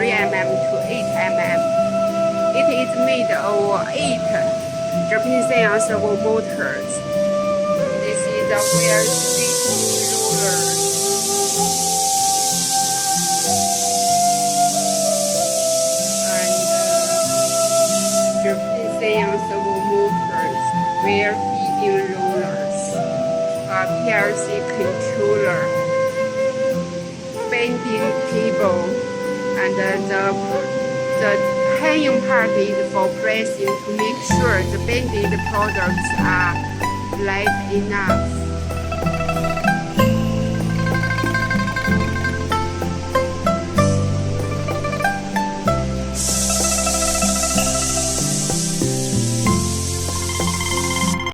3 mm to 8 mm. It is made of 8 Japanese CNC servo motors. This is a wire spinning roller. Japanese CNC servo motors, wire feeding rollers, a PLC controller, bending table, and the hanging part is for pressing to make sure the bended products are light enough.